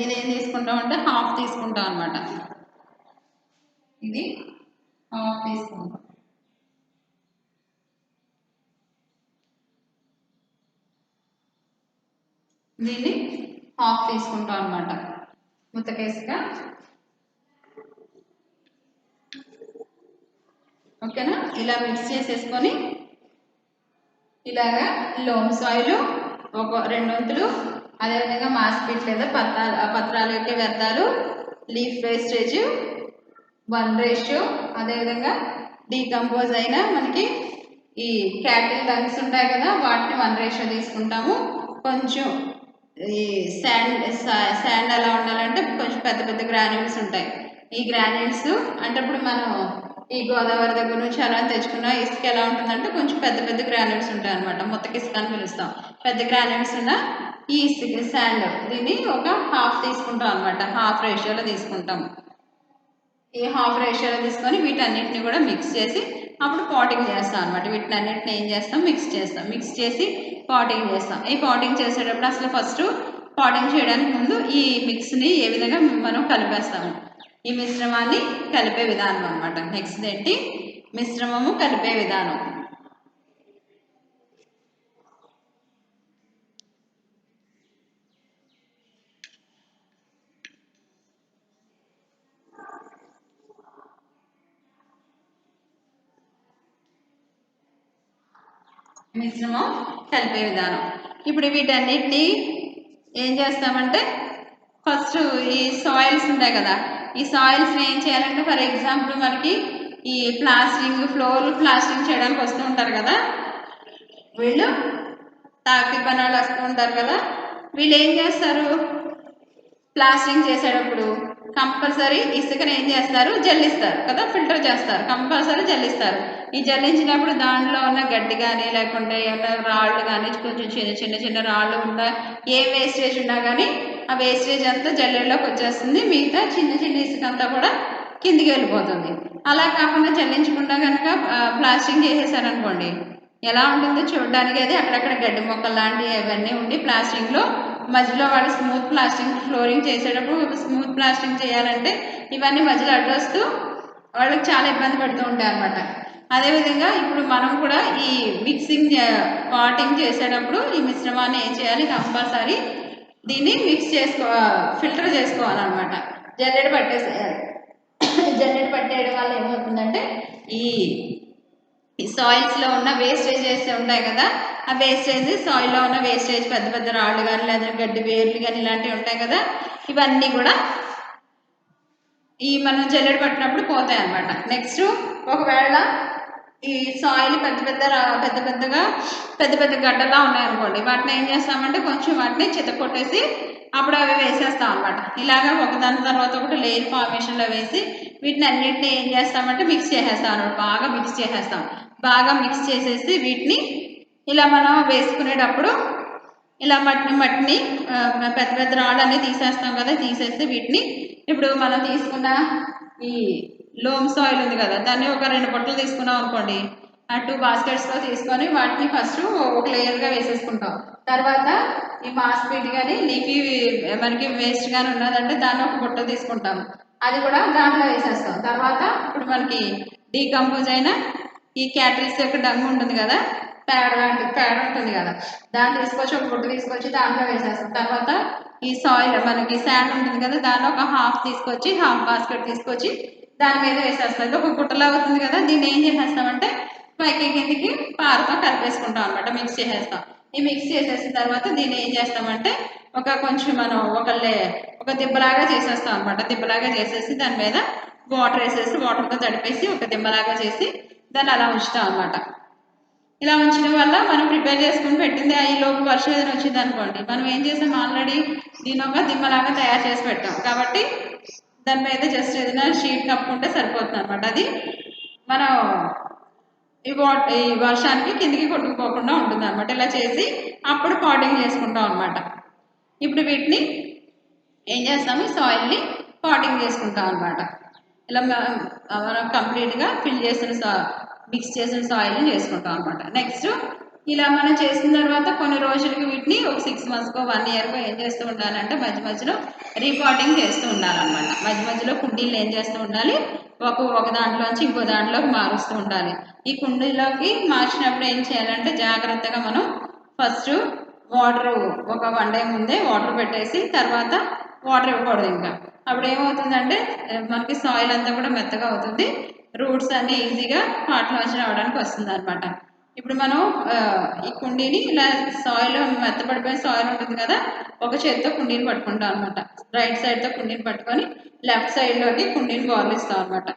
ఇదేం తీసుకుంటాం అంటే హాఫ్ తీసుకుంటాం అనమాట. ఇది హాఫ్ తీసుకుంటాం. దీన్ని హాఫ్ తీసుకుంటాం అనమాట ముతక ఇసుక. ఓకేనా? ఇలా మిక్స్ చేసేసుకొని ఇలాగా లోమ్ సాయిల్ ఒక 2 వంతులు, అదేవిధంగా మాస్పిట్ లేదా పత్రాల యొక్క వ్యర్థాలు, లీఫ్ వేస్టేజ్ 1:, అదేవిధంగా డీకంపోజ్ అయిన మనకి ఈ క్యాటిల్ డంగ్స్ ఉంటాయి కదా, వాటిని 1:, తీసుకుంటాము. కొంచెం ఈ శాండ్ ఎలా ఉండాలంటే కొంచెం పెద్ద పెద్ద గ్రాన్యూల్స్ ఉంటాయి. ఈ గ్రాన్యూల్స్ అంటే ఇప్పుడు మనం ఈ గోదావరి దగ్గర నుంచి అలా తెచ్చుకున్న ఇసుక ఎలా ఉంటుందంటే కొంచెం పెద్ద పెద్ద గ్రాన్యూల్స్ ఉంటాయి అనమాట. ముతక ఇసుక అని పిలుస్తాం. పెద్ద గ్రాన్యూల్స్ ఉన్న ఈ ఇసుక శాండ్ దీన్ని ఒక హాఫ్ తీసుకుంటాం అనమాట. హాఫ్ రేషియోలో తీసుకుంటాం. ఈ హాఫ్ రేషియోలో తీసుకొని వీటన్నిటిని కూడా మిక్స్ చేసి అప్పుడు పాటింగ్ చేస్తాం అనమాట. వీటినన్నిటిని ఏం చేస్తాం, మిక్స్ చేస్తాం. మిక్స్ చేసి పాటింగ్ చేస్తాం. ఈ పాటింగ్ చేసేటప్పుడు అసలు ఫస్ట్ పాటింగ్ చేయడానికి ముందు ఈ మిక్స్ని ఏ విధంగా మనం కలిపేస్తాము, ఈ మిశ్రమాన్ని కలిపే విధానం అనమాట. నెక్స్ట్ ఏంటి, మిశ్రమము కలిపే విధానం. మిశ్రమం కలిపే విధానం. ఇప్పుడు వీటన్నిటిని ఏం చేస్తామంటే ఫస్ట్ ఈ సాయిల్స్ ఉంటాయి కదా, ఈ సాయిల్స్ని ఏం చేయాలంటే ఫర్ ఎగ్జాంపుల్ మనకి ఈ ఫ్లోర్ ప్లాస్టింగ్ చేయడానికి వస్తూ ఉంటారు కదా, వీళ్ళు తాకి పనాలు వస్తూ ఉంటారు కదా, వీళ్ళు ఏం చేస్తారు, ప్లాస్టింగ్ చేసేటప్పుడు కంపల్సరీ ఇసుకని ఏం చేస్తారు, జల్లిస్తారు కదా, ఫిల్టర్ చేస్తారు, కంపల్సరీ జల్లిస్తారు. ఈ జల్లించినప్పుడు దాంట్లో ఉన్న గడ్డి కానీ లేకుంటే ఏమైనా రాళ్ళు కానీ కొంచెం చిన్న చిన్న రాళ్ళు ఉన్నా ఏ వేస్టేజ్ ఉన్నా కానీ ఆ వేస్టేజ్ అంతా జల్లెడలోకి వచ్చేస్తుంది. మిగతా చిన్న చిన్న ఇసుక అంతా కూడా కిందికి వెళ్ళిపోతుంది. అలా కాకుండా జల్లించకుండా కనుక ప్లాస్టింగ్ చేసేసారనుకోండి, ఎలా ఉంటుందో చూడడానికి అది అక్కడక్కడ గడ్డి మొక్కలు లాంటివి అవన్నీ ఉండి ప్లాస్టింగ్లో మధ్యలో వాళ్ళు స్మూత్ ప్లాస్టింగ్ ఫ్లోరింగ్ చేసేటప్పుడు స్మూత్ ప్లాస్టింగ్ చేయాలంటే ఇవన్నీ మధ్యలో అడ్డొస్తూ వాళ్ళకి చాలా ఇబ్బంది పడుతూ ఉంటాయి అన్నమాట. అదేవిధంగా ఇప్పుడు మనం కూడా ఈ మిక్సింగ్ పాటింగ్ చేసేటప్పుడు ఈ మిశ్రమాన్ని ఏం చేయాలి, కంపల్సరీ దీన్ని ఫిల్టర్ చేసుకోవాలన్నమాట. జల్లెడ పట్టేసేయాలి. జల్లెడ పట్టేయడం వల్ల ఏమవుతుందంటే ఈ సాయిల్స్లో ఉన్న వేస్టేజెస్ ఉంటాయి కదా, ఆ వేస్టేజ్ సాయిల్లో ఉన్న వేస్టేజ్ పెద్ద పెద్ద రాళ్ళు కానీ లేదా గడ్డి వేర్లు కానీ ఇలాంటివి ఉంటాయి కదా, ఇవన్నీ కూడా ఈ మనం జల్లెడ పట్టినప్పుడు పోతాయి అన్నమాట. నెక్స్ట్ ఒకవేళ ఈ సాయిల్ పెద్ద పెద్ద గడ్డలా ఉన్నాయనుకోండి, వాటిని ఏం చేస్తామంటే కొంచెం వాటిని చితకొట్టేసి అప్పుడు అవి వేసేస్తాం అనమాట. ఇలాగా ఒకదాని తర్వాత ఒకటి లేయర్ ఫార్మేషన్లో వేసి వీటిని అన్నింటినీ ఏం చేస్తామంటే మిక్స్ చేసేస్తాం అనమాట. బాగా మిక్స్ చేసేస్తాం. బాగా మిక్స్ చేసేసి వీటిని ఇలా మనం వేసుకునేటప్పుడు ఇలా మట్టిని పెద్ద పెద్ద రాళ్ళన్నీ తీసేస్తాం కదా, తీసేస్తే వీటిని ఇప్పుడు మనం తీసుకున్న ఈ లోమ్ సాయిల్ ఉంది కదా, దాన్ని ఒక 2 బొట్టలు తీసుకున్నాం అనుకోండి, ఆ 2 బాస్కెట్స్లో తీసుకొని వాటిని ఫస్ట్ ఒక లేయర్గా వేసేసుకుంటాం. తర్వాత ఈ మాస్పీట్ కానీ లీఫీ మనకి వేస్ట్ కానీ ఉన్నదంటే దాన్ని ఒక బుట్ట తీసుకుంటాం, అది కూడా దాంట్లో వేసేస్తాం. తర్వాత ఇప్పుడు మనకి డీకంపోజ్ అయిన ఈ క్యాటిల్స్ యొక్క డంగ్ ఉంటుంది కదా, పేడ ఉంటుంది కదా, దాన్ని తీసుకొచ్చి ఒక బుట్ట తీసుకొచ్చి దాంట్లో వేసేస్తాం. తర్వాత ఈ సాయిల్ మనకి శాండ్ ఉంటుంది కదా, దాన్ని ఒక హాఫ్ బాస్కెట్ తీసుకొచ్చి దాని మీద వేసేస్తాం. ఇది ఒక గుట్టలా అవుతుంది కదా, దీన్ని ఏం చేసేస్తామంటే పైకి కిందికి పారతో కలిపేసుకుంటాం అనమాట. మిక్స్ చేసేస్తాం. ఈ మిక్స్ చేసేసిన తర్వాత దీన్ని ఏం చేస్తామంటే కొంచెం మనం ఒక దిబ్బలాగా చేసేస్తాం అనమాట. దిబ్బలాగా చేసేసి దాని మీద వాటర్ వేసేసి వాటర్తో తడిపేసి ఒక దిబ్బలాగా చేసి దాన్ని అలా ఉంచుతాం అనమాట. ఇలా ఉంచడం వల్ల మనం ప్రిపేర్ చేసుకుని పెట్టింది ఈ లోపు వర్షం ఏదైనా వచ్చింది అనుకోండి, మనం ఏం చేసాం, ఆల్రెడీ దీని ఒక దిమ్మలాగా తయారు చేసి పెట్టాం కాబట్టి దాని మీద జస్ట్ ఏదైనా షీట్ కప్పుకుంటే సరిపోతుంది అనమాట. అది మనం ఈ వర్షానికి కిందికి కొట్టుకుపోకుండా ఉంటుంది అనమాట. ఇలా చేసి అప్పుడు పాటింగ్ చేసుకుంటాం అనమాట. ఇప్పుడు వీటిని ఏం చేస్తాము, సాయిల్ని పాటింగ్ చేసుకుంటాం అనమాట. ఇలా మనం కంప్లీట్గా ఫిల్ చేసిన మిక్స్ చేసిన సాయిల్ని చేసుకుంటాం అనమాట. నెక్స్ట్ ఇలా మనం చేసిన తర్వాత కొన్ని రోజులకి వీటిని ఒక 6 monthsకో 1 yearకో ఏం చేస్తూ ఉండాలంటే మధ్య మధ్యలో రీపాటింగ్ చేస్తూ ఉండాలన్నమాట. మధ్య మధ్యలో కుండీలు ఏం చేస్తూ ఉండాలి, ఒక దాంట్లోంచి ఇంకో దాంట్లోకి మారుస్తూ ఉండాలి. ఈ కుండీలోకి మార్చినప్పుడు ఏం చేయాలంటే జాగ్రత్తగా మనం ఫస్ట్ వాటర్ ఒక 1 day ముందే వాటర్ పెట్టేసి తర్వాత వాటర్ ఇవ్వకూడదు. ఇంకా అప్పుడు ఏమవుతుందంటే మనకి సాయిల్ అంతా కూడా మెత్తగా అవుతుంది, రూట్స్ అన్నీ ఈజీగా పాటలోంచి రావడానికి వస్తుంది అనమాట. ఇప్పుడు మనం ఈ కుండీని ఇలా సాయిల్ మెత్తపడిపోయిన సాయిల్ ఉంటుంది కదా, ఒక చేతితో కుండీని పట్టుకుంటాం అనమాట. రైట్ సైడ్తో కుండీని పట్టుకొని లెఫ్ట్ సైడ్లోకి కుండీని బోర్లిస్తాం అనమాట.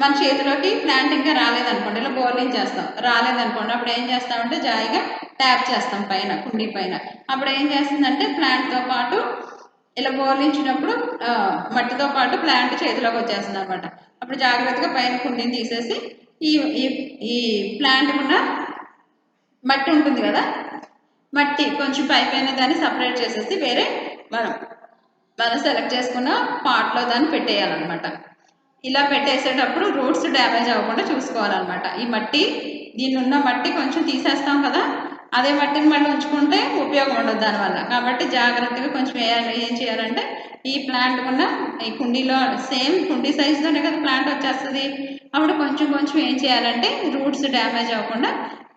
మన చేతిలోకి ప్లాంట్ ఇంకా రాలేదనుకోండి, ఇలా బోర్లింగ్ చేస్తాం. రాలేదనుకోండి అప్పుడు ఏం చేస్తామంటే జాయిగా ట్యాప్ చేస్తాం పైన, కుండీ పైన. అప్పుడు ఏం చేస్తుందంటే ప్లాంట్తో పాటు ఇలా బోర్లించినప్పుడు మట్టితో పాటు ప్లాంట్ చేతిలోకి వచ్చేస్తుంది అనమాట. అప్పుడు జాగ్రత్తగా పైన కుండీని తీసేసి ఈ ఈ ప్లాంట్ ఉన్న మట్టి ఉంటుంది కదా, మట్టి కొంచెం పైన దాన్ని సపరేట్ చేసేసి వేరే మనం సెలెక్ట్ చేసుకున్న పార్ట్లో దాన్ని పెట్టేయాలన్నమాట. ఇలా పెట్టేసేటప్పుడు రూట్స్ డ్యామేజ్ అవ్వకుండా చూసుకోవాలన్నమాట. ఈ మట్టి, దీని ఉన్న మట్టి కొంచెం తీసేస్తాం కదా, అదే మట్టిని మళ్ళీ ఉంచుకుంటే ఉపయోగం ఉండదు దానివల్ల. కాబట్టి జాగ్రత్తగా కొంచెం ఏం చేయాలంటే ఈ ప్లాంట్ ఉన్న ఈ కుండీలో సేమ్ కుండీ సైజులోనే కదా ప్లాంట్ వచ్చేస్తుంది. అప్పుడు కొంచెం కొంచెం ఏం చేయాలంటే రూట్స్ డ్యామేజ్ అవ్వకుండా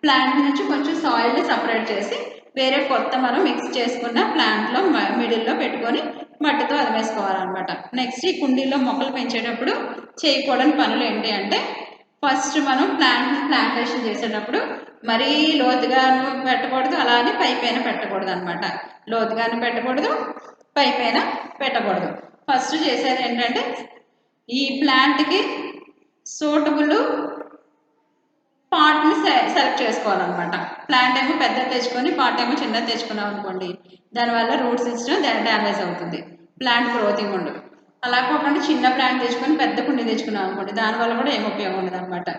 ప్లాంట్ నుంచి కొంచెం సాయిల్ని సపరేట్ చేసి వేరే కొత్త మనం మిక్స్ చేసుకున్న ప్లాంట్లో మిడిల్లో పెట్టుకొని మట్టితో అదిమేసుకోవాలన్నమాట. నెక్స్ట్ ఈ కుండీలో మొక్కలు పెంచేటప్పుడు చేయకూడని పనులు ఏంటి అంటే ఫస్ట్ మనం ప్లాంటేషన్ చేసేటప్పుడు మరీ లోతుగాను పెట్టకూడదు, అలానే పైపైన పెట్టకూడదు అనమాట. లోతుగాను పెట్టకూడదు, పైపైన పెట్టకూడదు. ఫస్ట్ చేసేది ఏంటంటే ఈ ప్లాంట్కి సూటబుల్ పార్ట్ని సెలెక్ట్ చేసుకోవాలన్నమాట. ప్లాంట్ ఏమో పెద్ద తెచ్చుకొని పార్ట్ ఏమో చిన్నది తెచ్చుకున్నాం అనుకోండి, దానివల్ల రూట్ సిస్టమ్ డ్యామేజ్ అవుతుంది, ప్లాంట్ గ్రోతింగ్ ఉండదు. అలా కాకుండా చిన్న ప్లాంట్ తెచ్చుకొని పెద్ద కుండీ తెచ్చుకున్నాం అనుకోండి, దానివల్ల కూడా ఏం ఉపయోగం ఉండదు అనమాట.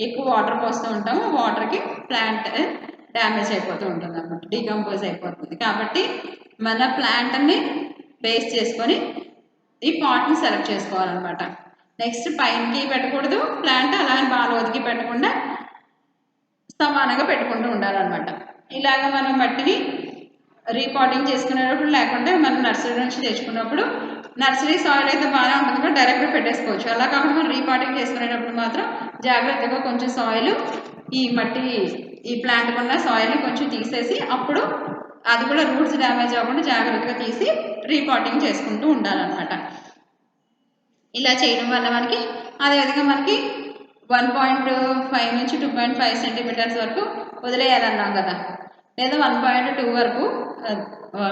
ఎక్కువ వాటర్ పోస్తూ ఉంటాము, వాటర్కి ప్లాంట్ డ్యామేజ్ అయిపోతూ ఉంటుంది అనమాట, డీకంపోజ్ అయిపోతుంది. కాబట్టి మన ప్లాంట్ని బేస్ చేసుకొని ఈ పాట్ని సెలెక్ట్ చేసుకోవాలన్నమాట. నెక్స్ట్ పైనకి పెట్టకూడదు ప్లాంట్, అలాగే బాగా లోతుకి పెట్టకుండా సమానంగా పెట్టుకుంటూ ఉండాలన్నమాట. ఇలాగ మనం మట్టిని రీపాటింగ్ చేసుకునేటప్పుడు, లేకుంటే మనం నర్సరీ నుంచి తెచ్చుకున్నప్పుడు నర్సరీ సాయిల్ అయితే బాగానే ఉంటుంది కూడా డైరెక్ట్గా పెట్టేసుకోవచ్చు. అలా కాకుండా మనం రీపాటింగ్ చేసుకునేటప్పుడు మాత్రం జాగ్రత్తగా కొంచెం సాయిల్ ఈ మట్టి ఈ ప్లాంట్ ఉన్న సాయిల్ని కొంచెం తీసేసి అప్పుడు అది కూడా రూట్స్ డ్యామేజ్ అవ్వకుండా జాగ్రత్తగా తీసి రీపాటింగ్ చేసుకుంటూ ఉండాలన్నమాట. ఇలా చేయడం వల్ల మనకి అదేవిధంగా మనకి 1.5 నుంచి 2.5 సెంటీమీటర్స్ వరకు వదిలేయాలన్నాం కదా, లేదా 1.2 వరకు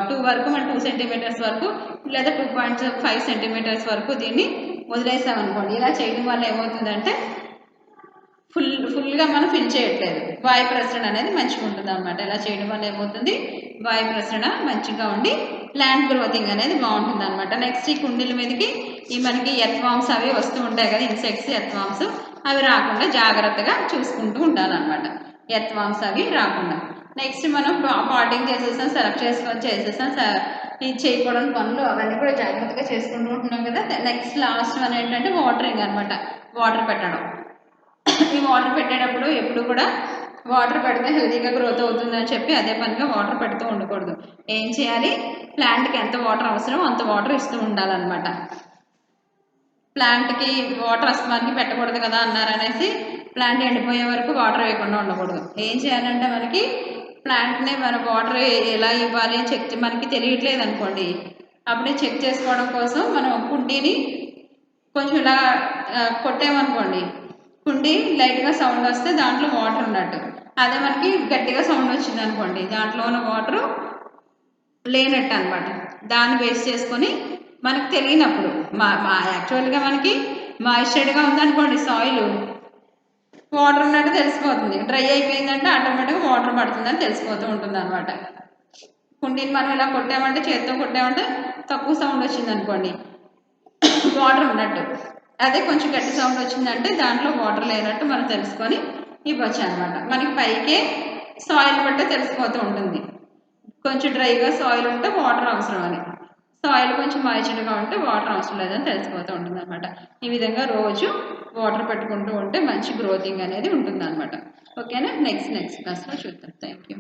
2 వరకు మన 2 సెంటీమీటర్స్ వరకు, లేదా 2.5 సెంటీమీటర్స్ వరకు దీన్ని వదిలేసామనుకోండి. ఇలా చేయడం వల్ల ఏమవుతుందంటే ఫుల్గా మనం ఫిల్ చేయట్లేదు, వాయు ప్రసరణ అనేది మంచిగా ఉంటుంది అనమాట. ఇలా చేయడం వల్ల ఏమవుతుంది, వాయు ప్రసరణ మంచిగా ఉండి ప్లాంట్ గ్రోతింగ్ అనేది బాగుంటుంది అనమాట. నెక్స్ట్ ఈ కుండీల మీదకి ఈ మనకి ఎర్త్వామ్స్ అవి వస్తూ ఉంటాయి కదా, ఇన్సెక్ట్స్ ఎర్త్వామ్స్, అవి రాకుండా జాగ్రత్తగా చూసుకుంటూ ఉండాలన్నమాట, ఎర్త్వామ్స్ అవి రాకుండా. నెక్స్ట్ మనం పాటింగ్ చేసేసాం, సెలెక్ట్ చేసేసాం, ఇది చేయకూడని పనులు అవన్నీ కూడా జాగ్రత్తగా చేసుకుంటూ ఉంటున్నాం కదా. నెక్స్ట్ లాస్ట్ వన్ ఏంటంటే వాటరింగ్ అనమాట, వాటర్ పెట్టడం. ఈ వాటర్ పెట్టేటప్పుడు ఎప్పుడు కూడా వాటర్ పెడితే హెల్తీగా గ్రోత్ అవుతుందని చెప్పి అదే పనిగా వాటర్ పెడుతూ ఉండకూడదు. ఏం చేయాలి, ప్లాంట్కి ఎంత వాటర్ అవసరం అంత వాటర్ ఇస్తూ ఉండాలన్నమాట. ప్లాంట్కి వాటర్ అస్తమానికి పెట్టకూడదు కదా అన్నారనేసి ప్లాంట్ ఎండిపోయే వరకు వాటర్ వేయకుండా ఉండకూడదు. ఏం చేయాలంటే మనకి ప్లాంట్ని మన వాటర్ ఎలా ఇవ్వాలి మనకి తెలియట్లేదు అనుకోండి, అప్పుడే చెక్ చేసుకోవడం కోసం మనం కుండీని కొంచెం ఇలా కొట్టామనుకోండి, కుండీ లైట్గా సౌండ్ వస్తే దాంట్లో వాటర్ ఉన్నట్టు. అదే మనకి గట్టిగా సౌండ్ వచ్చింది అనుకోండి, దాంట్లో ఉన్న వాటరు లేనట్టు అనమాట. దాన్ని బేస్ చేసుకొని మనకు తెలియనప్పుడు యాక్చువల్గా మనకి మాయిశ్చర్డ్గా ఉందనుకోండి సాయిల్, వాటర్ ఉన్నట్టు తెలిసిపోతుంది. డ్రై అయిపోయిందంటే ఆటోమేటిక్గా వాటర్ పడుతుందని తెలిసిపోతూ ఉంటుంది అనమాట. కుండీని మనం ఇలా కొట్టామంటే, చేతితో కొట్టామంటే తక్కువ సౌండ్ వచ్చింది అనుకోండి, వాటర్ ఉన్నట్టు. అదే కొంచెం గట్టి సౌండ్ వచ్చిందంటే దాంట్లో వాటర్ లేనట్టు మనం తెలుసుకొని ఇవ్వచ్చు అనమాట. మనకి పైకే సాయిల్ బట్టే తెలిసిపోతూ ఉంటుంది. కొంచెం డ్రైగా సాయిల్ ఉంటే వాటర్ అవసరం అని, సాయిల్ కొంచెం మాయిచర్గా ఉంటే వాటర్ అవసరం లేదని తెలిసిపోతూ ఉంటుంది అనమాట. ఈ విధంగా రోజు వాటర్ పెట్టుకుంటూ ఉంటే మంచి గ్రోతింగ్ అనేది ఉంటుంది అనమాట. ఓకేనా? నెక్స్ట్ క్లాస్లో చూద్దాం. Thank you.